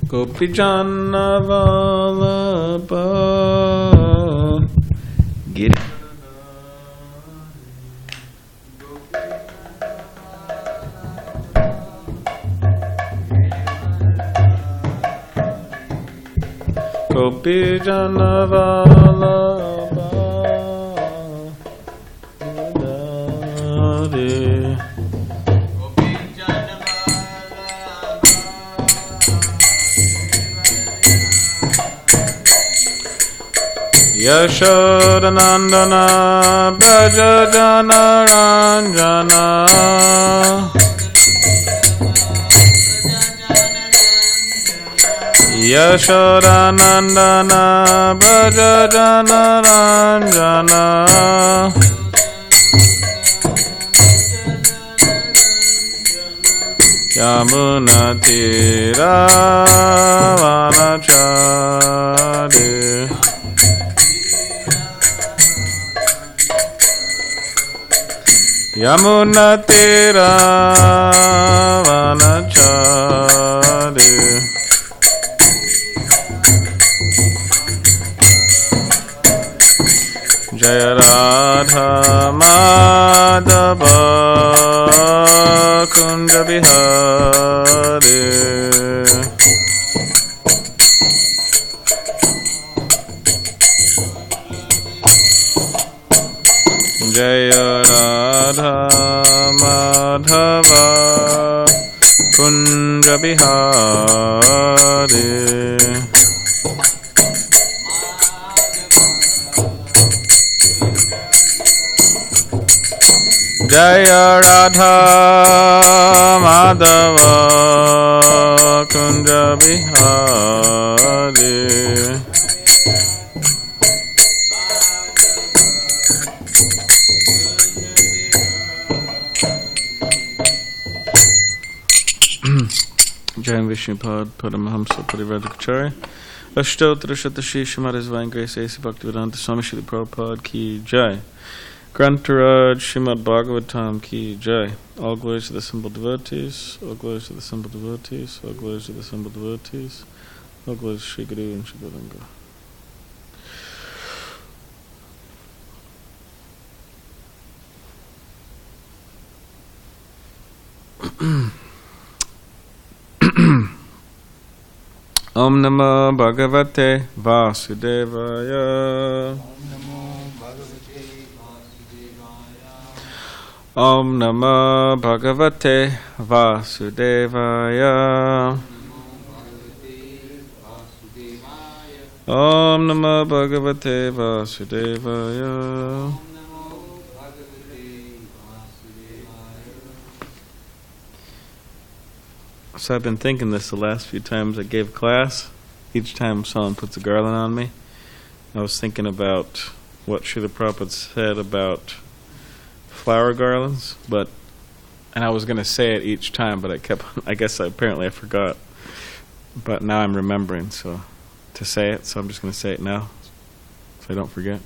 Gopijana Vallabha Giri Gopijana Vallabha Giri Yashodanandana Brajajana Ranjana Yashodanandana Brajajana Ranjana Yamuna Tira Vanachari Yamuna Tira Vanachari Jaya Radha Madhava Kunja Bihari Jaya Radha Madhava Kunja Bihari Jaya Radha Madhava Kunja Bihari Jai Vishnupad Paramahamsa Parivrajacharya Ashtotra Shatashi Shamaras Vain Grace A.C. Bhaktivedanta Swami Shri Prabhupada Ki Jai Grantaraj Srimad Bhagavatam Ki Jai. All glories to the simple devotees, all glories to the simple devotees, all glories to the simple devotees, all glories to Shri Guru and Shri Gauranga. Om Namo Bhagavate Vasudevaya. Om Namo Bhagavate Vasudevaya. Om Namo Bhagavate Vasudevaya. So I've been thinking this the last few times I gave class. Each time someone puts a garland on me, I was thinking about what Srila Prabhupada said about flower garlands, and I was going to say it each time, but I guess apparently I forgot. But now I'm remembering to say it, so I'm just going to say it now, so I don't forget.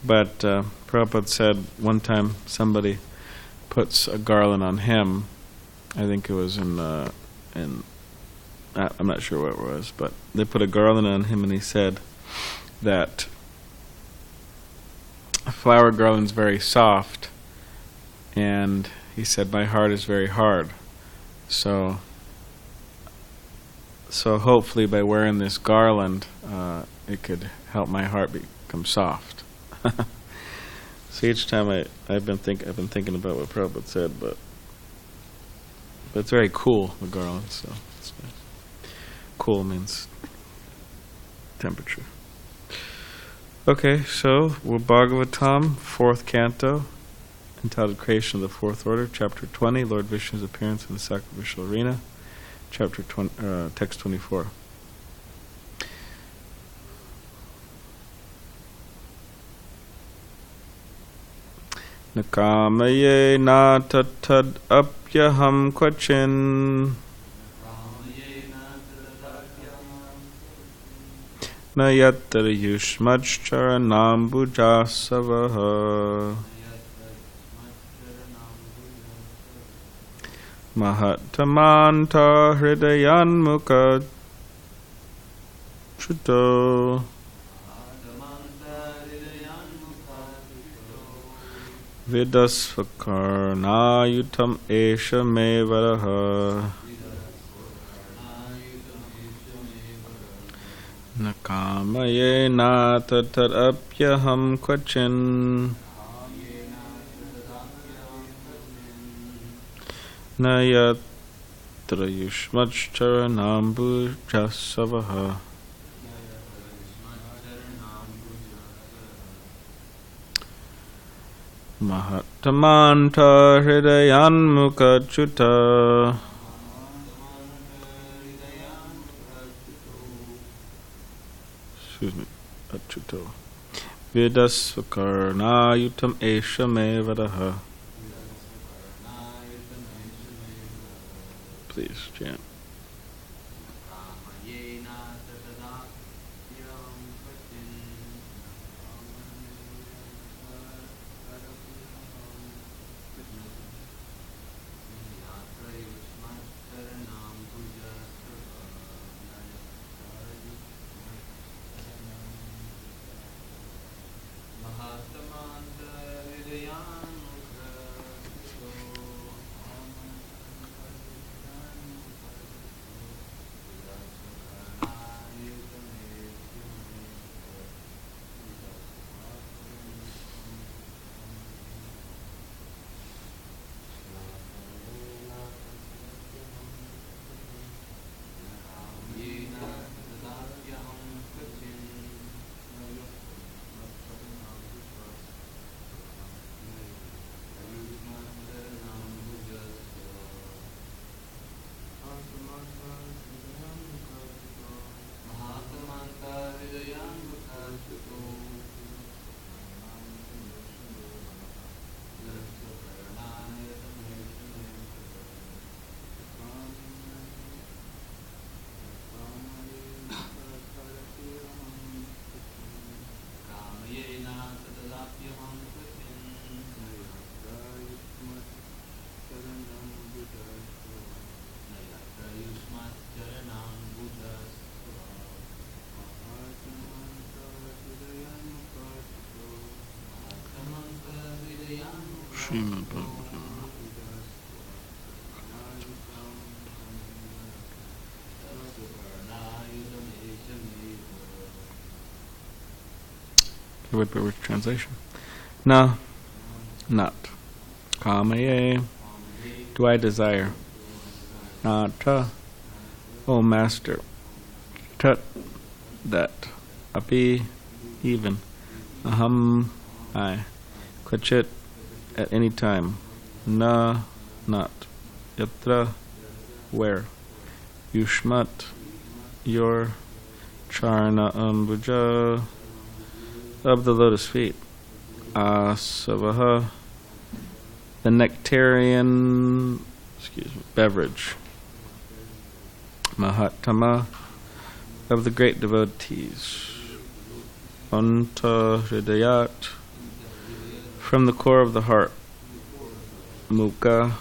But Prabhupada said one time somebody puts a garland on him. I think it was I'm not sure what it was, but they put a garland on him, and he said that a flower garland's very soft, and he said, my heart is very hard. So hopefully by wearing this garland, it could help my heart become soft. So each time I've been thinking about what Prabhupada said, but it's very cool, the garland, so it's nice. Cool means temperature. Okay, so we're Bhagavatam, 4th canto, entitled Creation of the Fourth Order, Chapter 20, Lord Vishnu's Appearance in the Sacrificial Arena, Chapter 20, Text 24. Nakamaye na tatad apyaham kvachin na yatra yushmachcharanam bujasavaha mahattamanta hridayanmukha chuto Vidasvakarnayutam esha me varaha Nakamaye natatadapyaham kvachin Nayatra yushmachcharanam bhujasavaha Mahattamanta hridayanmukachuta Achuto Vidasvakarnayutam esha me vadaha. Please chant. With translation. Na, not. Kamaye, do I desire. Nata, O Master. Tat, that. Api, even. Aham, I. Kvachit, at any time. Na, not. Yatra, where. Yushmat, your. Charna ambuja, of the lotus feet. Asavaha, the nectarian beverage. Mahatama, of the great devotees. Anta hridayat, from the core of the heart. Mukha,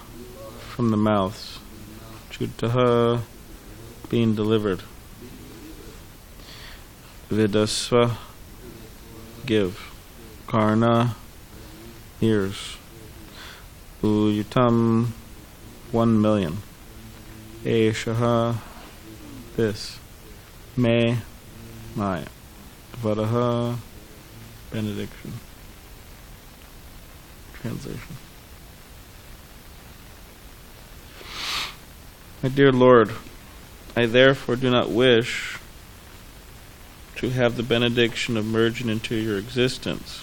from the mouths. Chutaha, being delivered. Vidasva, give. Karna, ears. Uyutam, 1,000,000. Eshaha, this. Me, my. Vadaha, benediction. Translation. My dear Lord, I therefore do not wish to have the benediction of merging into your existence.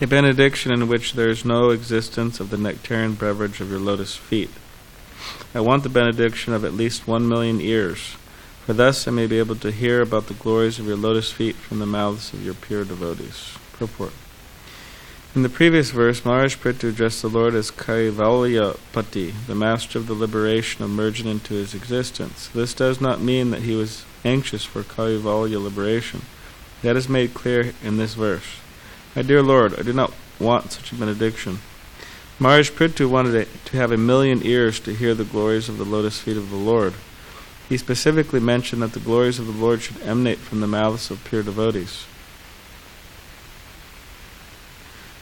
A benediction in which there is no existence of the nectarian beverage of your lotus feet. I want the benediction of at least 1,000,000 ears, for thus I may be able to hear about the glories of your lotus feet from the mouths of your pure devotees. Purport. In the previous verse, Maharaj Prithu addressed the Lord as Kaivalya Pati, the master of the liberation of merging into his existence. This does not mean that he was anxious for Kaivalya liberation. That is made clear in this verse. My dear Lord, I do not want such a benediction. Maharaj Prithu wanted to have 1,000,000 ears to hear the glories of the lotus feet of the Lord. he specifically mentioned that the glories of the Lord should emanate from the mouths of pure devotees,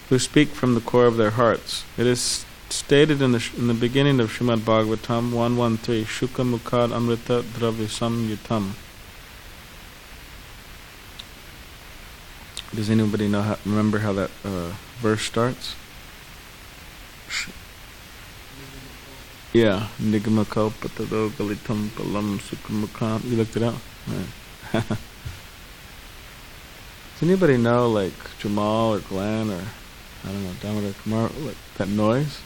who speak from the core of their hearts. It is stated in the beginning of Srimad Bhagavatam 113, Shuka Mukad Amrita Dravisam Yutam. Does anybody remember how that verse starts? Yeah, Nigama Kalpatado Galitam Palam Sukhamukam. You looked it up? Right. Does anybody know, like Jamal or Glenn or, I don't know, Damodar Kumar, like that noise?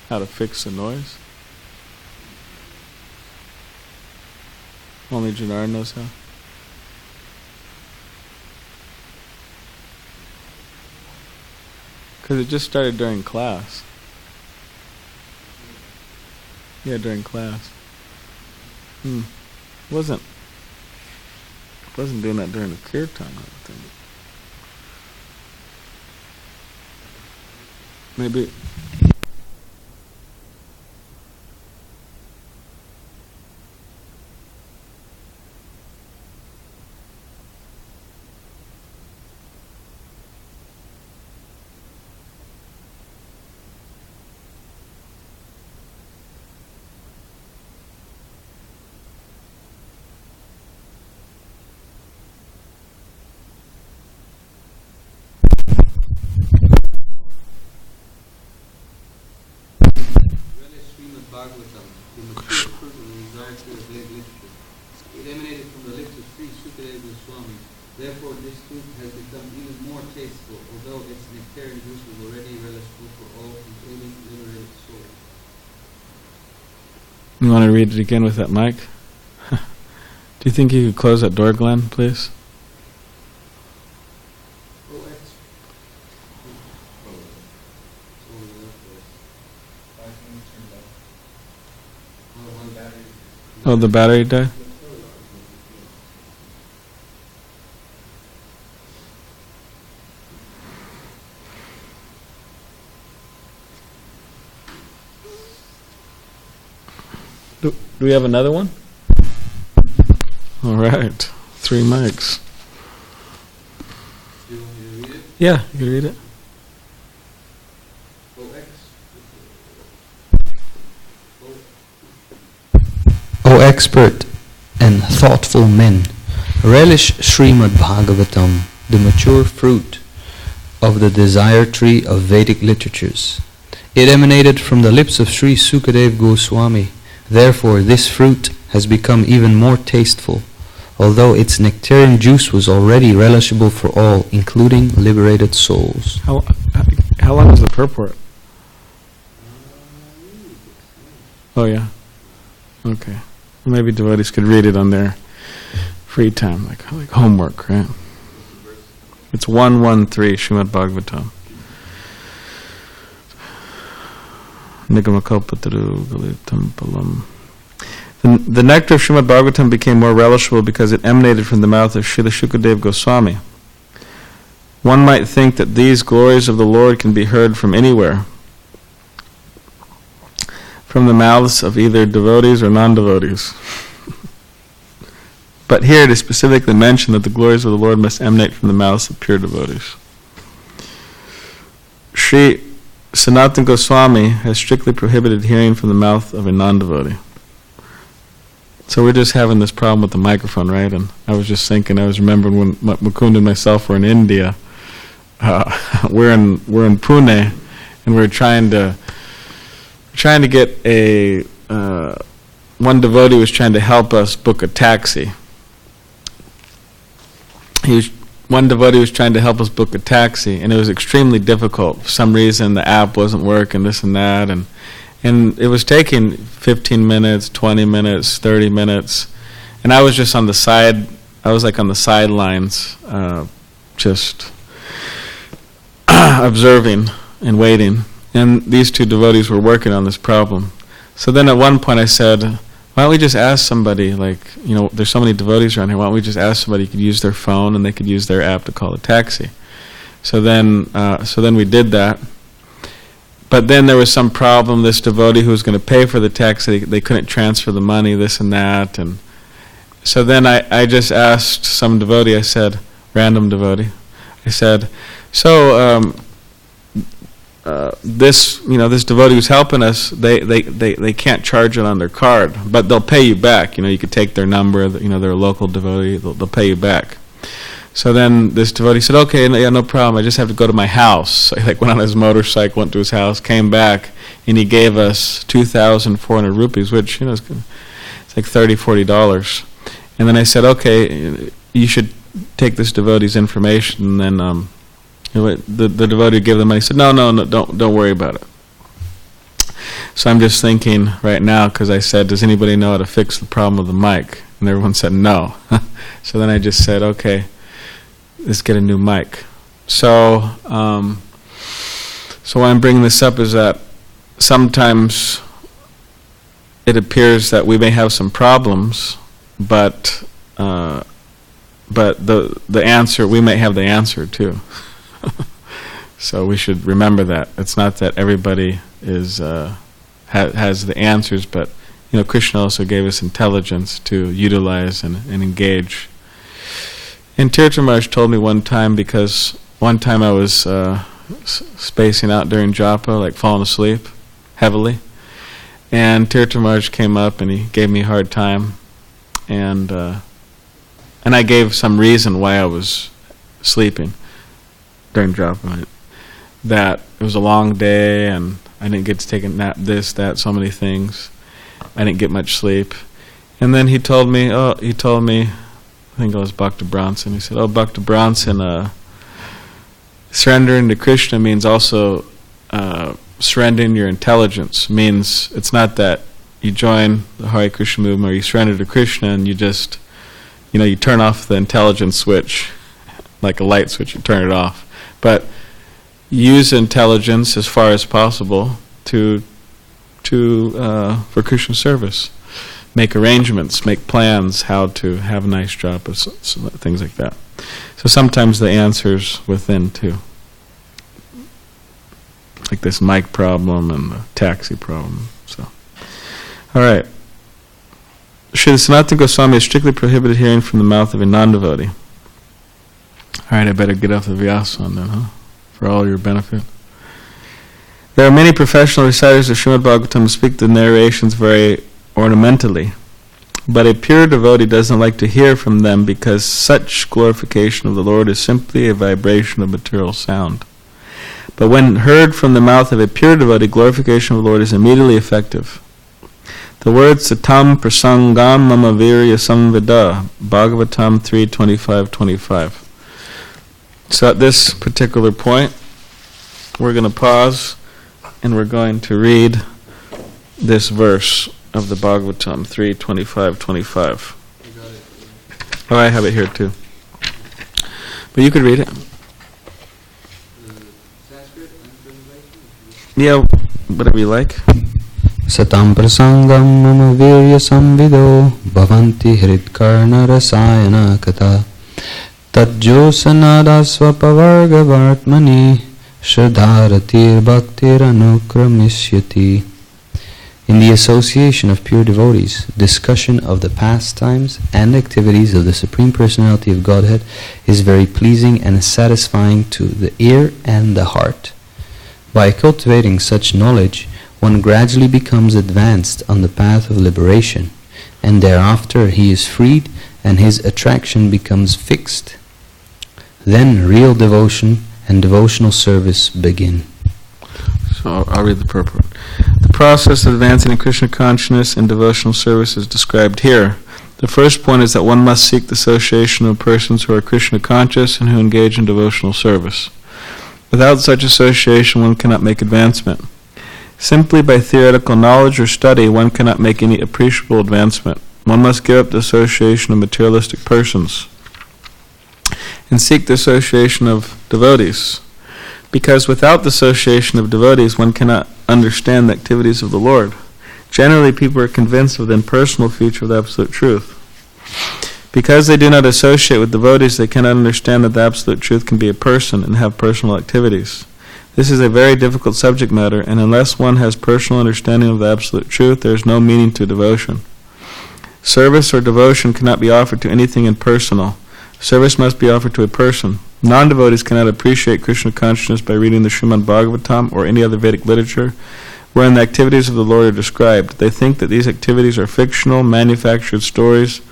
How to fix the noise? Only Jannar knows how? Because it just started during class. Yeah, during class. Wasn't doing that during the kirtan, I don't think. Maybe. Bhagavatam, the mature fruit of the desire to the Vedic literature. It emanated from the lips of Sri Sukadeva Goswami. Therefore, this fruit has become even more tasteful, although its nectar and juice was already relishable for all, including liberated souls. You want to read it again with that mic? Do you think you could close that door, Glenn, please? Oh, the battery died? Do we have another one? All right. 3 mics. Do you want me to read it? Yeah, you can read it. O expert and thoughtful men, relish Srimad Bhagavatam, the mature fruit of the desire tree of Vedic literatures. It emanated from the lips of Sri Sukadeva Goswami. Therefore, this fruit has become even more tasteful, although its nectarian juice was already relishable for all, including liberated souls. How long is the purport? Oh, yeah. Okay. Maybe devotees could read it on their free time, like homework, right? It's 113, Srimad Bhagavatam. Nigamakalpataru Galitam Palam. The nectar of Srimad Bhagavatam became more relishable because it emanated from the mouth of Srila Shukadeva Goswami. One might think that these glories of the Lord can be heard from anywhere, from the mouths of either devotees or non-devotees. But here it is specifically mentioned that the glories of the Lord must emanate from the mouths of pure devotees. Sri Sanatana Goswami has strictly prohibited hearing from the mouth of a non-devotee. So we're just having this problem with the microphone, right? And I was just thinking, I was remembering when Mukund and myself were in India. We're in Pune, and we're trying to get a one devotee was trying to help us book a taxi. One devotee was trying to help us book a taxi, and it was extremely difficult. For some reason, the app wasn't working, this and that, and it was taking 15 minutes, 20 minutes, 30 minutes, and I was just on the side. I was like on the sidelines, just observing and waiting. And these two devotees were working on this problem. So then at one point I said, why don't we just ask somebody, like, there's so many devotees around here, why don't we just ask somebody who could use their phone and they could use their app to call a taxi. So then we did that. but then there was some problem. This devotee who was going to pay for the taxi, they couldn't transfer the money, this and that. And so then I just asked some devotee, I said, random devotee, I said, so this devotee who's helping us, they can't charge it on their card, but they'll pay you back. You could take their number, they're a local devotee, they'll pay you back. So then this devotee said, okay, yeah, no problem, I just have to go to my house. So he went on his motorcycle, went to his house, came back, and he gave us 2,400 rupees, which, it's like $30, $40. And then I said, okay, you should take this devotee's information. And then the devotee gave the money. He said, no, don't worry about it. So I'm just thinking right now, because I said, does anybody know how to fix the problem with the mic? And everyone said no. So then I just said, okay, let's get a new mic. So why I'm bringing this up is that sometimes it appears that we may have some problems, but the answer, we might have the answer too. So we should remember that it's not that everybody is has the answers, but Krishna also gave us intelligence to utilize and engage. And Tirtha Maharaj told me one time, because one time I was spacing out during japa, falling asleep heavily, and Tirtha Maharaj came up and he gave me a hard time, and I gave some reason why I was sleeping during japa, that it was a long day and I didn't get to take a nap, this, that, so many things. I didn't get much sleep. And then he told me, I think it was Bhakti Bronson, he said, Bhakti Bronson, surrendering to Krishna means also surrendering your intelligence. Means it's not that you join the Hare Krishna movement or you surrender to Krishna and you just, you turn off the intelligence switch, like a light switch, you turn it off. But use intelligence as far as possible for Krishna service. Make arrangements, make plans how to have a nice job, or things like that. So sometimes the answer's within too. Like this mic problem and the taxi problem. So, all right. Srila Sanatana Goswami is strictly prohibited hearing from the mouth of a non-devotee. All right, I better get off the Vyasan then, huh? For all your benefit. There are many professional reciters of Srimad Bhagavatam who speak the narrations very ornamentally, but a pure devotee doesn't like to hear from them because such glorification of the Lord is simply a vibration of material sound. But when heard from the mouth of a pure devotee, glorification of the Lord is immediately effective. The words Satam Prasangam Mama Virya Samvida, Bhagavatam 3:25-25. So at this particular point, we're going to pause and we're going to read this verse of the Bhagavatam 3:25-25. Oh, I have it here too. But you could read it. Yeah, whatever you like. Satam prasangam mama virya samvido bhavanti hritkarna rasayana kata tadjosanada swapavarga vartmani shradharatir bhaktir anukramishyati. In the association of pure devotees, discussion of the pastimes and activities of the Supreme Personality of Godhead is very pleasing and satisfying to the ear and the heart. By cultivating such knowledge, one gradually becomes advanced on the path of liberation, and thereafter he is freed and his attraction becomes fixed. Then real devotion and devotional service begin. So I'll read the purport. The process of advancing in Krishna consciousness and devotional service is described here. The first point is that one must seek the association of persons who are Krishna conscious and who engage in devotional service. Without such association, one cannot make advancement. Simply by theoretical knowledge or study, one cannot make any appreciable advancement. One must give up the association of materialistic persons and seek the association of devotees. Because without the association of devotees, one cannot understand the activities of the Lord. Generally, people are convinced of the impersonal future of the Absolute Truth. Because they do not associate with devotees, they cannot understand that the Absolute Truth can be a person and have personal activities. This is a very difficult subject matter, and unless one has personal understanding of the absolute truth, there is no meaning to devotion. Service or devotion cannot be offered to anything impersonal. Service must be offered to a person. Non-devotees cannot appreciate Krishna consciousness by reading the Srimad Bhagavatam or any other Vedic literature wherein the activities of the Lord are described. They think that these activities are fictional, manufactured stories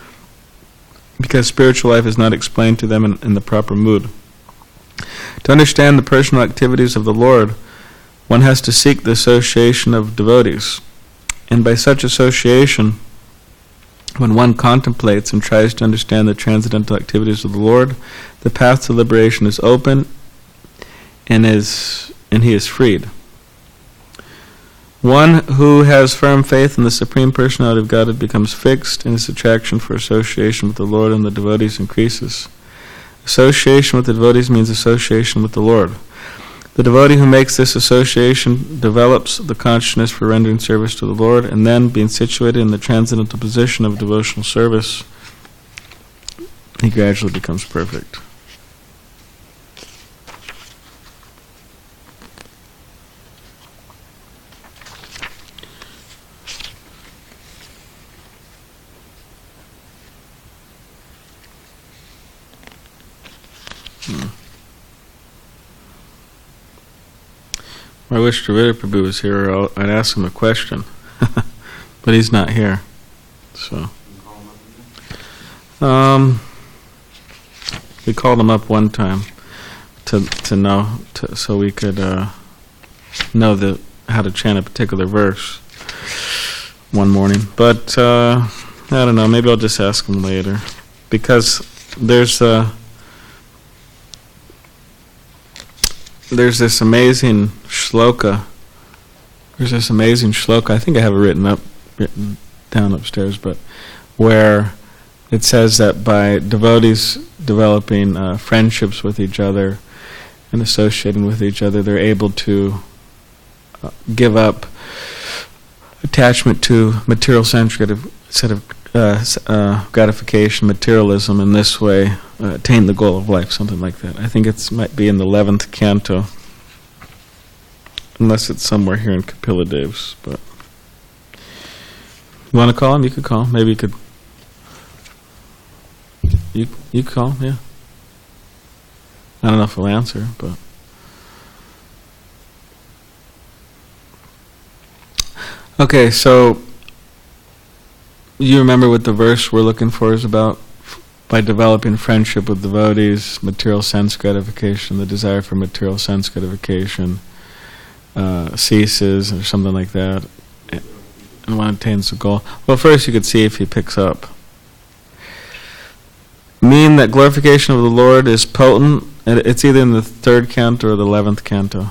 because spiritual life is not explained to them in the proper mood. To understand the personal activities of the Lord, one has to seek the association of devotees. And by such association, when one contemplates and tries to understand the transcendental activities of the Lord, the path to liberation is open and he is freed. One who has firm faith in the Supreme Personality of Godhead becomes fixed, and his attraction for association with the Lord and the devotees increases. Association with the devotees means association with the Lord. The devotee who makes this association develops the consciousness for rendering service to the Lord, and then, being situated in the transcendental position of devotional service, he gradually becomes perfect. I wish Dravida Prabhu was here, or I'd ask him a question. But he's not here. So we called him up one time to know, so we could know how to chant a particular verse one morning. But I don't know, maybe I'll just ask him later, because there's this amazing shloka. There's this amazing shloka. I think I have it written down upstairs, but where it says that by devotees developing friendships with each other and associating with each other, they're able to give up attachment to material centric set of gratification, materialism, in this way attain the goal of life, something like that. I think it might be in the 11th canto, unless it's somewhere here in Kapila Dev's. But you want to call him? You could call him. Maybe you could. You could call him, yeah. I don't know if he'll answer, but okay. So you remember what the verse we're looking for is about? By developing friendship with devotees, material sense gratification, the desire for material sense gratification ceases, or something like that, and one attains the goal. Well, first you could see if he picks up. Mean that glorification of the Lord is potent, and it's either in the 3rd canto or the 11th canto.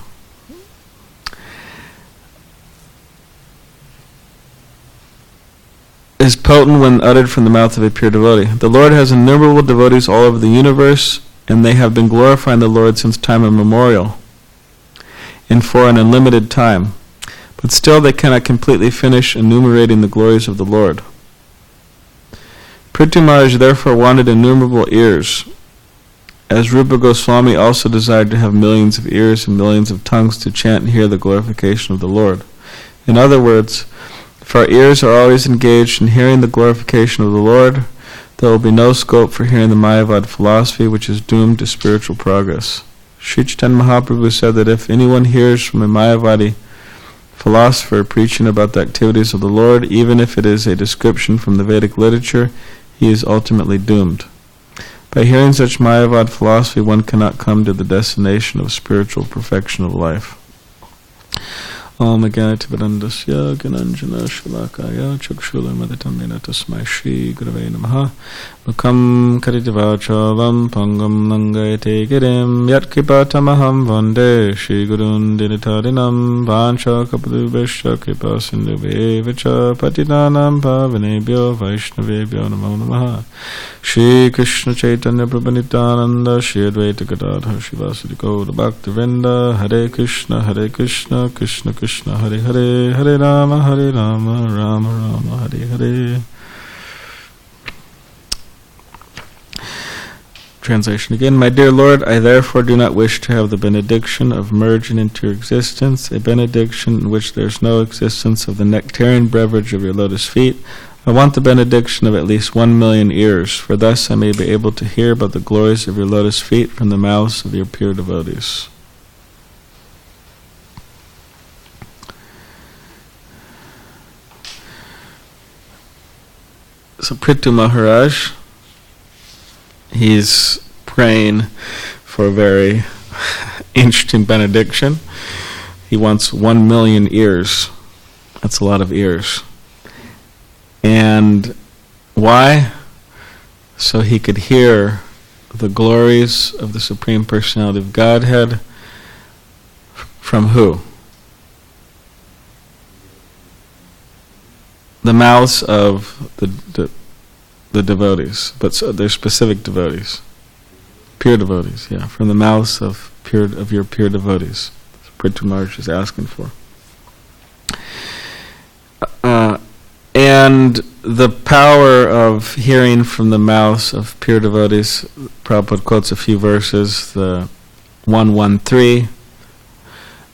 Is potent when uttered from the mouth of a pure devotee. The Lord has innumerable devotees all over the universe, and they have been glorifying the Lord since time immemorial, and for an unlimited time. But still they cannot completely finish enumerating the glories of the Lord. Prithu Maharaj therefore wanted innumerable ears, as Rupa Goswami also desired to have millions of ears and millions of tongues to chant and hear the glorification of the Lord. In other words, if our ears are always engaged in hearing the glorification of the Lord, there will be no scope for hearing the Mayavad philosophy, which is doomed to spiritual progress. Sri Chaitanya Mahaprabhu said that if anyone hears from a Mayavadi philosopher preaching about the activities of the Lord, even if it is a description from the Vedic literature, he is ultimately doomed. By hearing such Mayavad philosophy, one cannot come to the destination of spiritual perfection of life. Om Agyanativedandasya Gananjana Shalakaya Chakshula Maditamena Tasmai Shri Gurave Namaha Mukam Karitavachalam Pangam Nangayate Girim Yatkipatamaham Vande Shri Gurun Dinitarinam Vancha Kapadubheshya Kripa Sindhuvevacha Patidanam Pavanebhyo Vaishnavebhyo Namo Namaha Shri Krishna Chaitanya Prabhu Shri Advaita Gadadhar Shivasadi Gaura Bhaktivinoda Hare Krishna Krishna Krishna Hare Hare Hare Rama Rama Rama Hare Hare. translation again. My dear Lord, I therefore do not wish to have the benediction of merging into your existence, a benediction in which there is no existence of the nectarian beverage of your lotus feet. I want the benediction of at least 1,000,000 ears, for thus I may be able to hear about the glories of your lotus feet from the mouths of your pure devotees. So Prithu Maharaj, he's praying for a very interesting benediction. He wants 1,000,000 ears. That's a lot of ears. And why? So he could hear the glories of the Supreme Personality of Godhead from who? The mouths of the devotees, but so they're specific devotees, pure devotees. Yeah, from the mouths of your pure devotees. Prithu Maharaj is asking for. And the power of hearing from the mouths of pure devotees, Prabhupada quotes a few verses, the 113,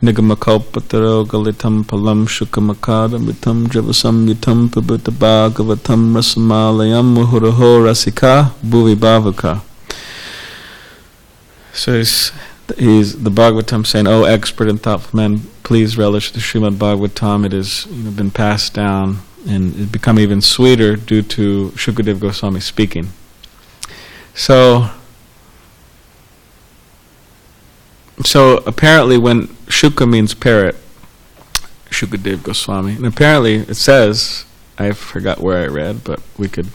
Nigamakalpataro galitam palam shukamakadamitam javasam yutam pabhuta bhagavatam rasamalayam muhuraho rasika bhuvi bhavaka. So he's the Bhagavatam saying, "O expert and thoughtful men, please relish the Srimad Bhagavatam. It has been passed down and it become even sweeter due to Shukadeva Goswami speaking." So apparently when Shuka means parrot, Shukadeva Goswami, and apparently it says, I forgot where I read, but you could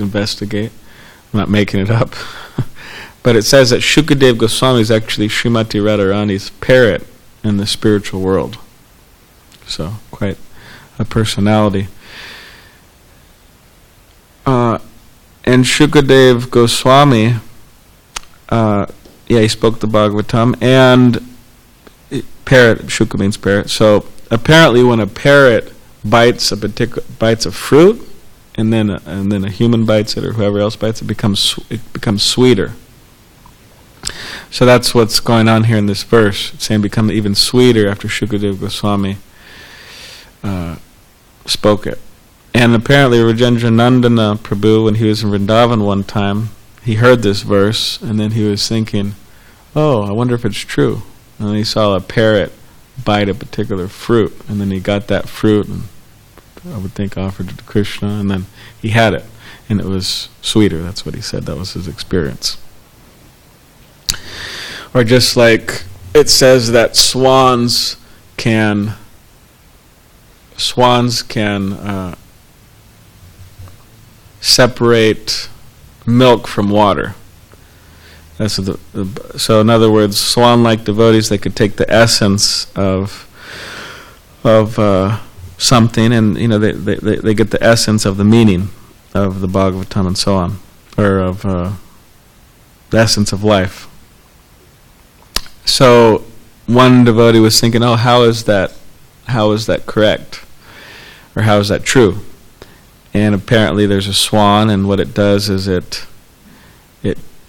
investigate. I'm not making it up. But it says that Shukadeva Goswami is actually Srimati Radharani's parrot in the spiritual world. So quite a personality. And Shukadeva Goswami, he spoke the Bhagavatam, and parrot, Shuka means parrot. So apparently when a parrot bites a fruit, and then a human bites it, or whoever else bites it, becomes sweeter. So that's what's going on here in this verse. It's saying become even sweeter after Shukadeva Goswami spoke it. And apparently Rajendra Nandana Prabhu, when he was in Vrindavan one time, he heard this verse, and then he was thinking, oh, I wonder if it's true. And then he saw a parrot bite a particular fruit, and then he got that fruit, and I would think offered it to Krishna, and then he had it, and it was sweeter. That's what he said. That was his experience. Or just like it says that swans can separate milk from water. That's so in other words, swan-like devotees, they could take the essence of something, and they get the essence of the meaning of the Bhagavatam and so on, or of the essence of life. So one devotee was thinking, oh, how is that correct? Or how is that true? And apparently there's a swan, and what it does is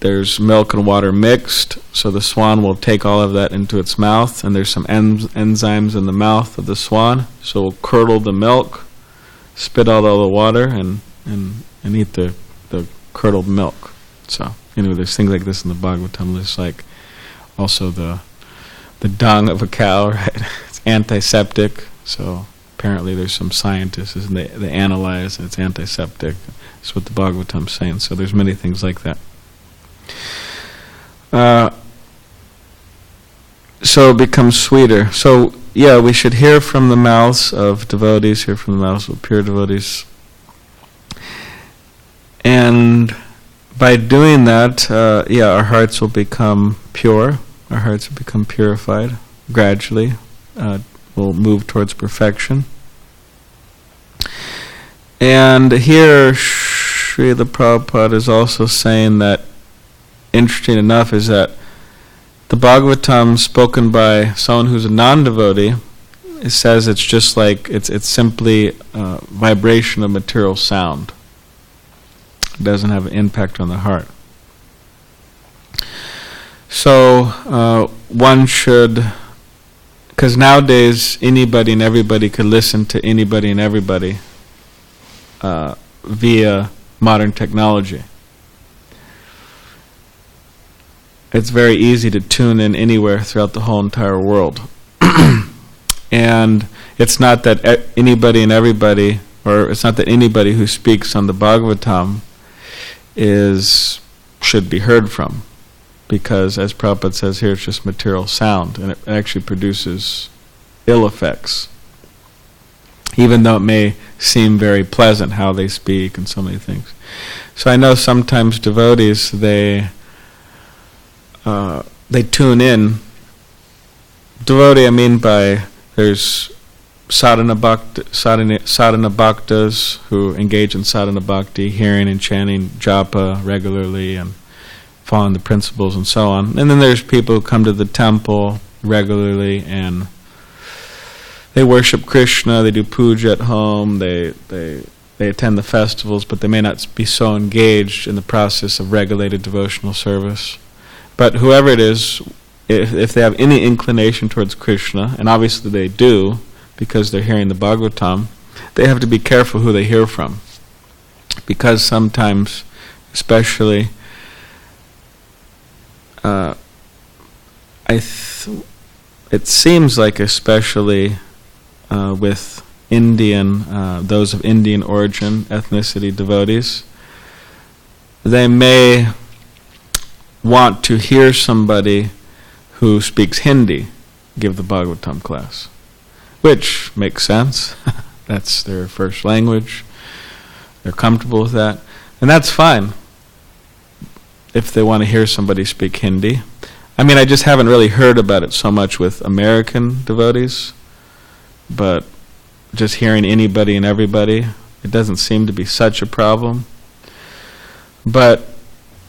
there's milk and water mixed, so the swan will take all of that into its mouth, and there's some enzymes in the mouth of the swan, so it will curdle the milk, spit out all the water, and eat the curdled milk. So anyway, there's things like this in the Bhagavatam. There's like also the dung of a cow, right? It's antiseptic, so apparently there's some scientists, and they analyze, and it's antiseptic. That's what the Bhagavatam's saying. So there's many things like that. So it becomes sweeter. So yeah, we should hear from the mouths of devotees, hear from the mouths of pure devotees. And by doing that, our hearts will become pure. Our hearts will become purified gradually. We'll move towards perfection. And here, Srila Prabhupada is also saying that, interesting enough, is that the Bhagavatam spoken by someone who's a non-devotee, it says it's just like, it's simply vibration of material sound. It doesn't have an impact on the heart. So one should, because nowadays anybody and everybody could listen to anybody and everybody via modern technology. It's very easy to tune in anywhere throughout the whole entire world. And it's not that anybody and everybody, or it's not that anybody who speaks on the Bhagavatam should be heard from. Because, as Prabhupada says here, it's just material sound, and it actually produces ill effects. Even though it may seem very pleasant how they speak and so many things. So I know sometimes devotees, they tune in. Devotee, I mean by, there's sadhana bhaktas who engage in sadhana bhakti, hearing and chanting japa regularly and following the principles and so on. And then there's people who come to the temple regularly and they worship Krishna, they do puja at home, they attend the festivals, but they may not be so engaged in the process of regulated devotional service. But whoever it is, if they have any inclination towards Krishna, and obviously they do, because they're hearing the Bhagavatam, they have to be careful who they hear from. Because sometimes, especially, it seems like especially with Indian, those of Indian origin, ethnicity devotees, they may want to hear somebody who speaks Hindi give the Bhagavatam class, which makes sense. That's their first language. They're comfortable with that. And that's fine if they want to hear somebody speak Hindi. I mean, I just haven't really heard about it so much with American devotees, but just hearing anybody and everybody, it doesn't seem to be such a problem. But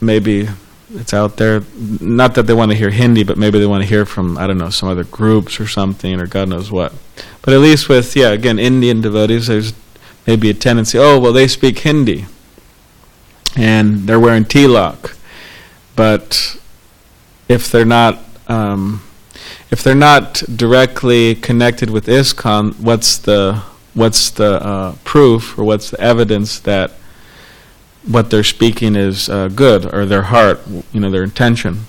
maybe it's out there. Not that they want to hear Hindi, but maybe they want to hear from, I don't know, some other groups or something, or God knows what. But at least with, again, Indian devotees, there's maybe a tendency, oh, well, they speak Hindi, and they're wearing tilak. But if they're not directly connected with ISKCON, what's the proof, or what's the evidence that what they're speaking is good, or their heart, their intention?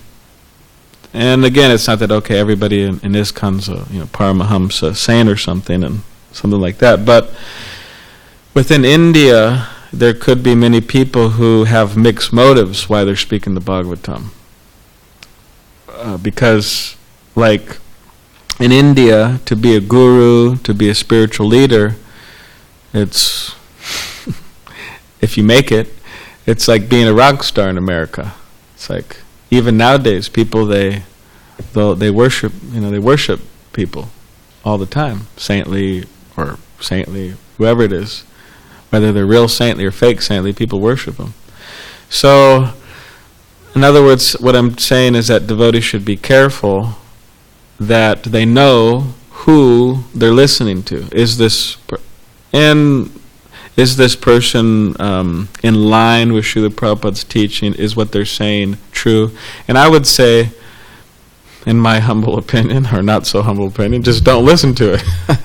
And again, it's not that, okay, everybody in ISKCON's a Paramahamsa saint or something, and something like that. But within India, there could be many people who have mixed motives why they're speaking the Bhagavatam. Because, like, in India, to be a guru, to be a spiritual leader, it's, if you make it, it's like being a rock star in America. It's like, even nowadays, people, they worship, they worship people all the time, saintly, whoever it is. Whether they're real saintly or fake saintly, people worship them. So, in other words, what I'm saying is that devotees should be careful that they know who they're listening to. Is this person in line with Srila Prabhupada's teaching? Is what they're saying true? And I would say, in my humble opinion, or not so humble opinion, just don't listen to it.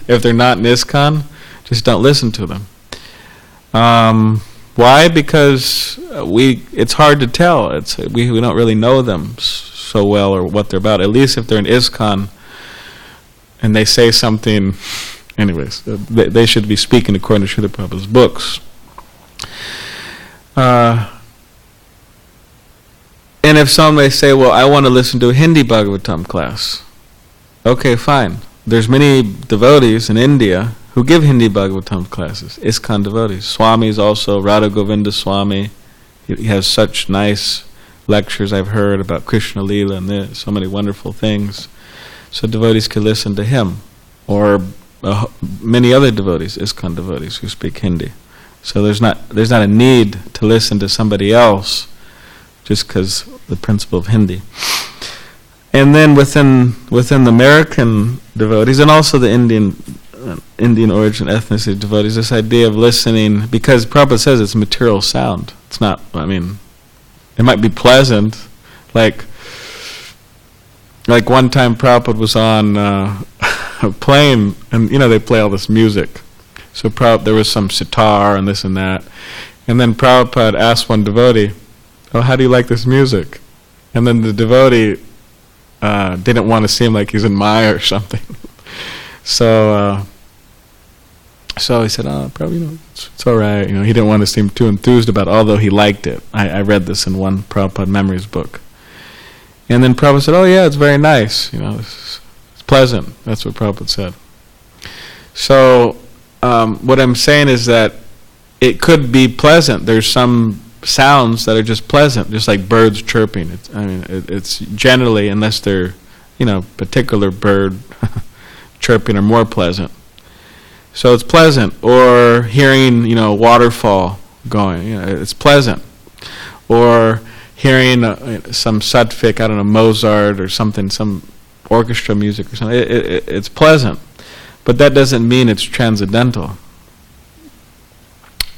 If they're not in ISKCON, just don't listen to them. Why? Because it's hard to tell. We don't really know them so well, or what they're about. At least if they're in ISKCON and they say something, anyways, they should be speaking according to Srila Prabhupada's books. And if somebody say, well, I want to listen to a Hindi Bhagavatam class, okay, fine. There's many devotees in India who give Hindi Bhagavatam classes, ISKCON devotees. Swami's also, Radha Govinda Swami, he has such nice lectures I've heard about Krishna Leela and so many wonderful things. So devotees can listen to him, or many other devotees, ISKCON devotees, who speak Hindi. So there's not a need to listen to somebody else just because the principle of Hindi. And then within the American devotees, and also the Indian origin ethnicity devotees, this idea of listening, because Prabhupada says it's material sound. It's not, it might be pleasant, like like one time Prabhupada was on a plane, and they play all this music. So there was some sitar and this and that. And then Prabhupada asked one devotee, "Oh, how do you like this music?" And then the devotee didn't want to seem like he's in Maya or something. So he said, "Oh, probably, it's all right." He didn't want to seem too enthused about it, although he liked it. I read this in one Prabhupada Memories book. And then Prabhupada said, "Oh yeah, it's very nice. It's pleasant." That's what Prabhupada said. So what I'm saying is that it could be pleasant. There's some sounds that are just pleasant, just like birds chirping. It's generally, unless they're, particular bird chirping, are more pleasant. So it's pleasant. Or hearing, waterfall going, it's pleasant. Or hearing some sattvic, I don't know, Mozart or something, some orchestra music or something, it's pleasant. But that doesn't mean it's transcendental.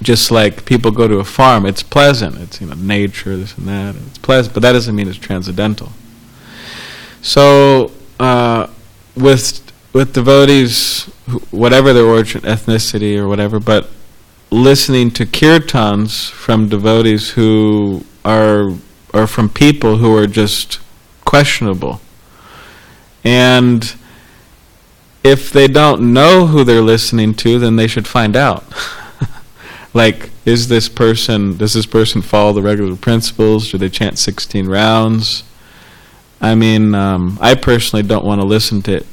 Just like people go to a farm, it's pleasant. It's nature, this and that. It's pleasant, but that doesn't mean it's transcendental. So with devotees, whatever their origin, ethnicity or whatever, but listening to kirtans from devotees who are from people who are just questionable, and if they don't know who they're listening to, then they should find out. Like, does this person follow the regular principles? Do they chant 16 rounds? I personally don't want to listen to it.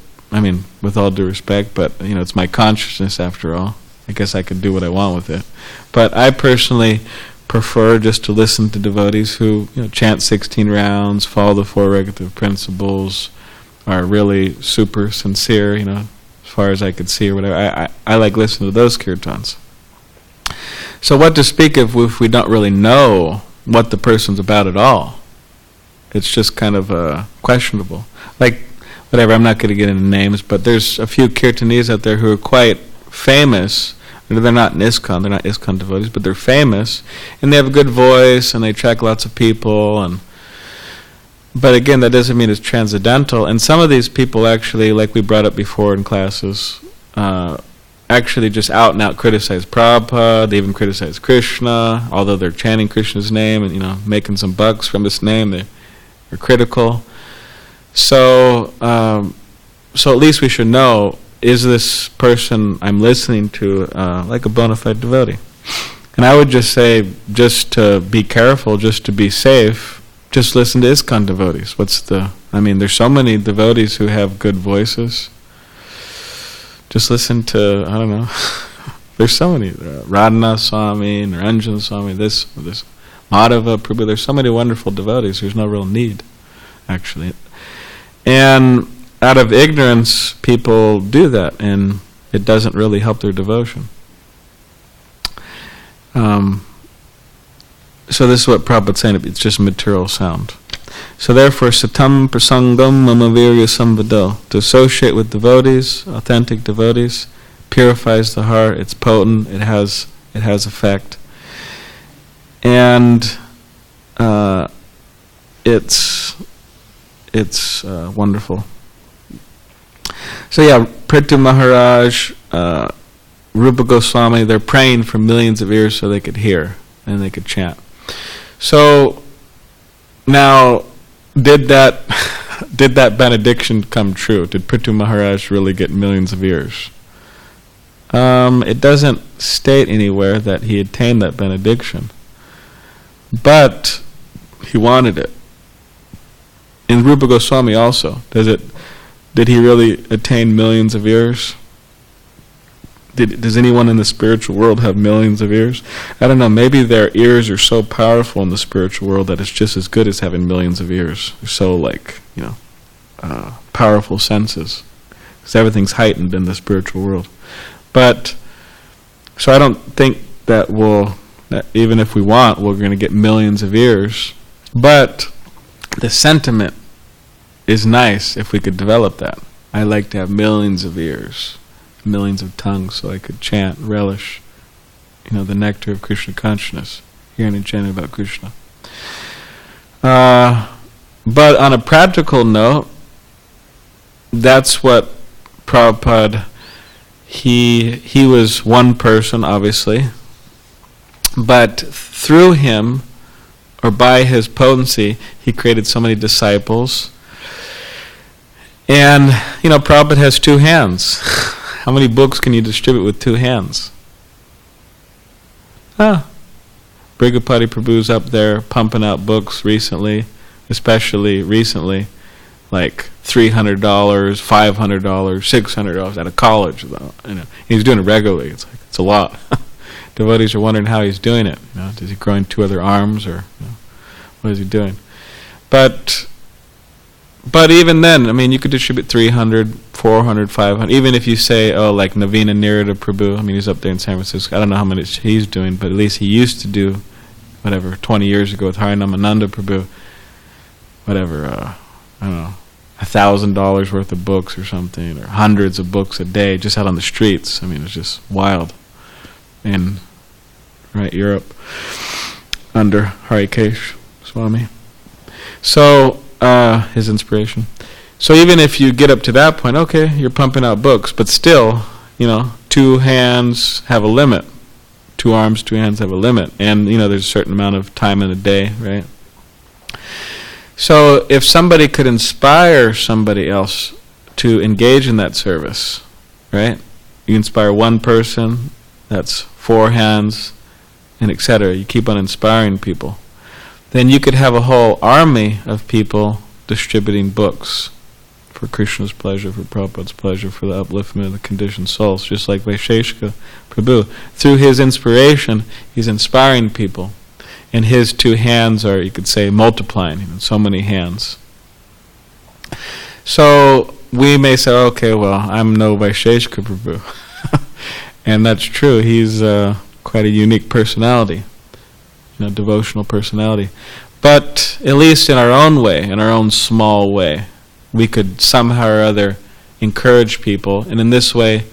With all due respect, but it's my consciousness after all. I guess I could do what I want with it. But I personally prefer just to listen to devotees who chant 16 rounds, follow the 4 regulative principles, are really super sincere, as far as I could see or whatever. I like listening to those kirtans. So what to speak of if we don't really know what the person's about at all? It's just kind of questionable. Like, whatever, I'm not going to get into names, but there's a few kirtanis out there who are quite famous. They're not in ISKCON, they're not ISKCON devotees, but they're famous, and they have a good voice, and they attract lots of people, but again, that doesn't mean it's transcendental. And some of these people actually, like we brought up before in classes, actually just out and out criticize Prabhupada. They even criticize Krishna, although they're chanting Krishna's name and making some bucks from this name. They're critical. So at least we should know: is this person I'm listening to like a bona fide devotee? And I would just say, just to be careful, just to be safe, just listen to ISKCON devotees. There's so many devotees who have good voices. Just listen to, I don't know, there's so many, Radhanath Swami, Niranjana Swami, this Madhava Prabhu, there's so many wonderful devotees, there's no real need, actually. And out of ignorance, people do that, and it doesn't really help their devotion. So this is what Prabhupada's saying, it's just material sound. So therefore, satam prasangam mamavirya samvado, to associate with devotees, authentic devotees, purifies the heart, it's potent, it has effect. And it's wonderful. So yeah, Prithu Maharaj, Rupa Goswami, they're praying for millions of ears so they could hear and they could chant. So now, did that benediction come true? Did Prithu Maharaj really get millions of ears? It doesn't state anywhere that he attained that benediction, but he wanted it. In Rupa Goswami also, did he really attain millions of ears? Does anyone in the spiritual world have millions of ears? I don't know, maybe their ears are so powerful in the spiritual world that it's just as good as having millions of ears. They're so powerful senses, because everything's heightened in the spiritual world. But, so I don't think that even if we want, we're going to get millions of ears. But the sentiment is nice if we could develop that. I like to have millions of ears, millions of tongues, so I could chant, relish, the nectar of Krishna consciousness, hearing and chanting about Krishna. But on a practical note, that's what Prabhupada, he was one person, obviously, but through him, or by his potency, he created so many disciples. And, Prabhupada has two hands. How many books can you distribute with two hands? Brigapati Prabhu's up there pumping out books recently, especially recently, like $300, $500, $600 at a college. He's doing it regularly. It's a lot. Devotees are wondering how he's doing it. Is he growing two other arms, or what is he doing? But even then, you could distribute 300, 400, 500. Even if you say, like Navina Nirada Prabhu, he's up there in San Francisco. I don't know how much he's doing, but at least he used to do, 20 years ago with Harinamananda Prabhu, I don't know, $1,000 worth of books or something, or hundreds of books a day just out on the streets. It's just wild. In Europe, under Harikesh Swami. So, his inspiration. So even if you get up to that point, okay, you're pumping out books, but still, two hands have a limit. Two arms, two hands have a limit. And, there's a certain amount of time in a day, right? So if somebody could inspire somebody else to engage in that service, right? You inspire one person, that's 4 hands, and etc. You keep on inspiring people. Then you could have a whole army of people distributing books for Krishna's pleasure, for Prabhupada's pleasure, for the upliftment of the conditioned souls, just like Vaisheshika Prabhu. Through his inspiration, he's inspiring people. And his 2 hands are, you could say, multiplying, so many hands. So we may say, okay, well, I'm no Vaisheshika Prabhu. And that's true. He's quite a unique personality, devotional personality. But at least in our own way, in our own small way, we could somehow or other encourage people, and in this way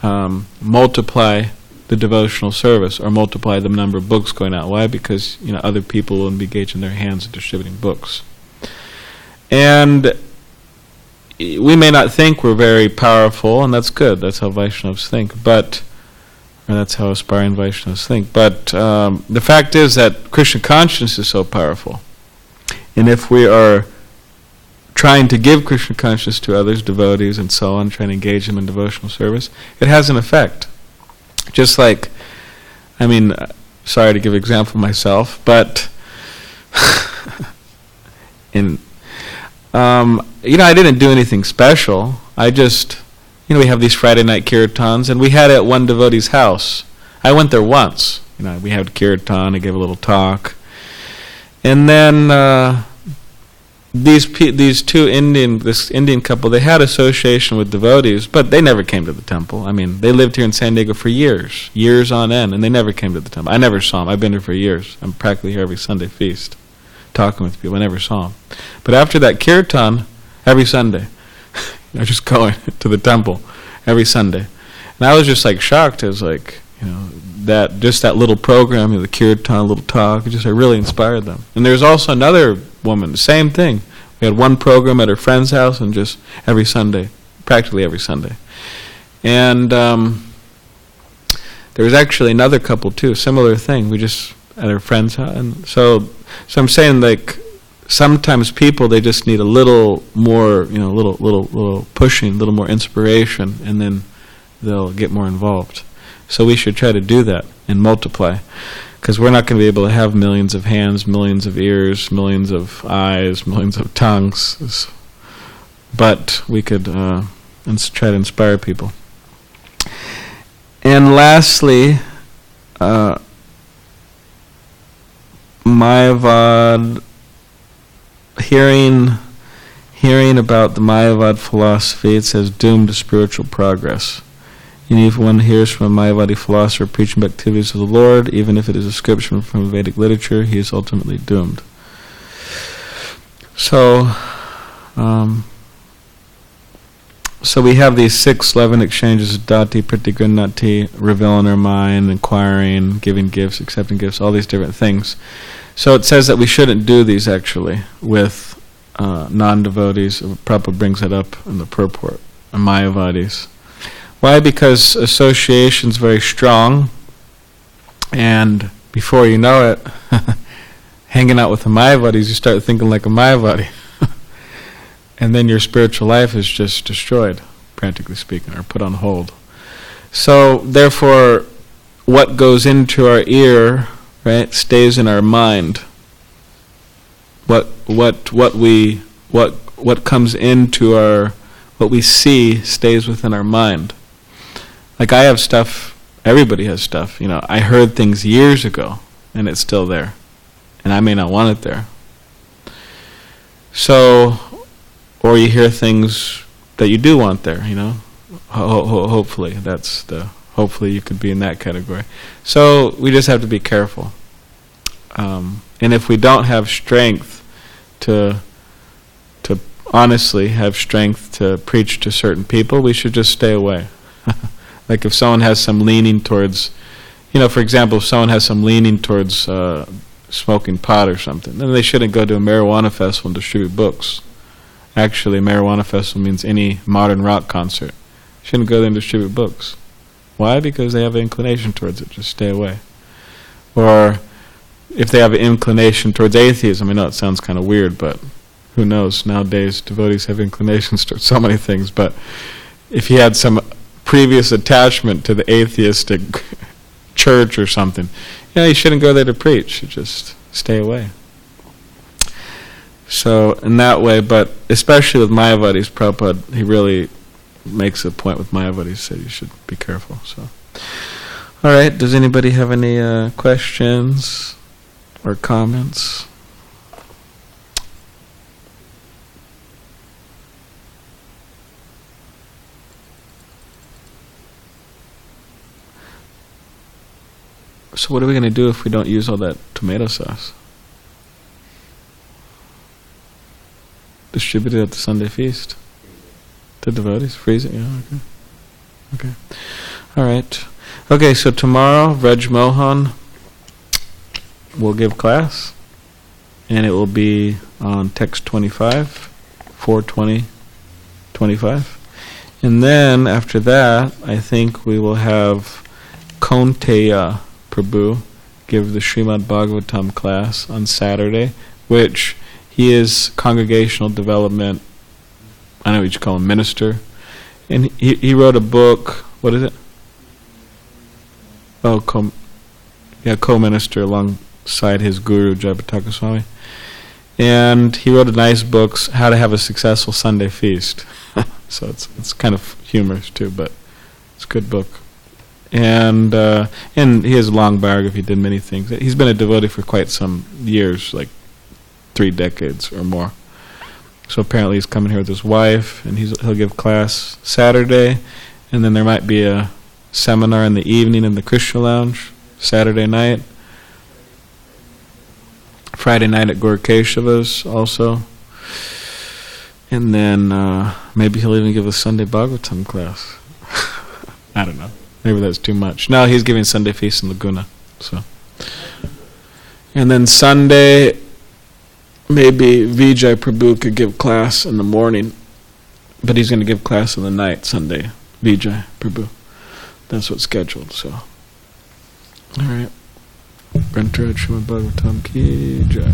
multiply the devotional service, or multiply the number of books going out. Why? Because other people will engage in their hands in distributing books. And we may not think we're very powerful, and that's good. That's how Vaishnavas think. Or that's how aspiring Vaishnavas think. But the fact is that Krishna consciousness is so powerful. And if we are trying to give Krishna consciousness to others, devotees and so on, trying to engage them in devotional service, it has an effect. Just like, sorry to give an example of myself, but I didn't do anything special. I just, we have these Friday night kirtans, and we had it at one devotee's house. I went there once. We had kirtan, I gave a little talk. And then this Indian couple, they had association with devotees, but they never came to the temple. They lived here in SanDiego for years on end, and they never came to the temple. I never saw them. I've been here for years. I'm practically here every Sunday feast, talking with people. I never saw them. But after that kirtan, every Sunday, just going to the temple every Sunday. And I was just shocked. I was that little program, the kirtan, a little talk, it really inspired them. And there's also another woman, the same thing. We had one program at her friend's house, and just every Sunday, practically every Sunday. And there was actually another couple too, similar thing. We just at her friend's house, and so I'm saying sometimes people, they just need a little more, little pushing, a little more inspiration, and then they'll get more involved. So we should try to do that and multiply, because we're not going to be able to have millions of hands, millions of ears, millions of eyes, millions of tongues, but we could try to inspire people. And lastly, Mayavad, hearing about the Mayavad philosophy, it says doomed to spiritual progress. And if one hears from a Mayavadi philosopher preaching activities of the Lord, even if it is a scripture from Vedic literature, he is ultimately doomed. So we have these 6 loving exchanges: dati, pratigranati, revealing our mind, inquiring, giving gifts, accepting gifts, all these different things. So it says that we shouldn't do these actually with non-devotees. Prabhupada brings that up in the purport, Mayavadis. Why? Because association's very strong, and before you know it, hanging out with the Mayavadis, you start thinking like a Mayavadi. And then your spiritual life is just destroyed, practically speaking, or put on hold. So, therefore, what goes into our ear, right, stays in our mind. What comes into our, what we see stays within our mind. Like I have stuff, everybody has stuff, I heard things years ago, and it's still there. And I may not want it there. So, or you hear things that you do want there, hopefully. Hopefully you could be in that category. So, we just have to be careful. And if we don't have strength to honestly have strength to preach to certain people, we should just stay away. Like if someone has some leaning towards, for example, if someone has some leaning towards smoking pot or something, then they shouldn't go to a marijuana festival and distribute books. Actually, marijuana festival means any modern rock concert. Shouldn't go there and distribute books. Why? Because they have an inclination towards it. Just stay away. Or if they have an inclination towards atheism, I know it sounds kind of weird, but who knows? Nowadays, devotees have inclinations towards so many things. But if he had some previous attachment to the atheistic church or something, you shouldn't go there to preach. You just stay away. So, in that way, but especially with Mayavadis, Prabhupada, he really makes a point with Mayavadis, said you should be careful. So, all right, does anybody have any questions or comments? So what are we going to do if we don't use all that tomato sauce? Distribute it at the Sunday feast. The devotees? Freeze it? Yeah, okay. All right. Okay, so tomorrow, Raj Mohan will give class, and it will be on text 25, 420-25. And then, after that, I think we will have Konteya Prabhu give the Srimad Bhagavatam class on Saturday, which he is congregational development, I don't know what you call him, minister. And he wrote a book, what is it? Oh, co-minister alongside his guru, Jayapataka Swami. And he wrote a nice book, How to Have a Successful Sunday Feast. So it's kind of humorous too, but it's a good book. And he has a long biography, did many things. He's been a devotee for quite some years, like 3 decades or more. So apparently he's coming here with his wife, and he'll give class Saturday, and then there might be a seminar in the evening in the Krishna Lounge, Saturday night. Friday night at Gaurkeshava's also. And then maybe he'll even give a Sunday Bhagavatam class. I don't know. Maybe that's too much. No, he's giving Sunday Feast in Laguna. So, and then Sunday, maybe Vijay Prabhu could give class in the morning, but he's going to give class in the night, Sunday, Vijay Prabhu. That's what's scheduled, so. All right. Brentraj Srimad Bhagavatam Ki Jai.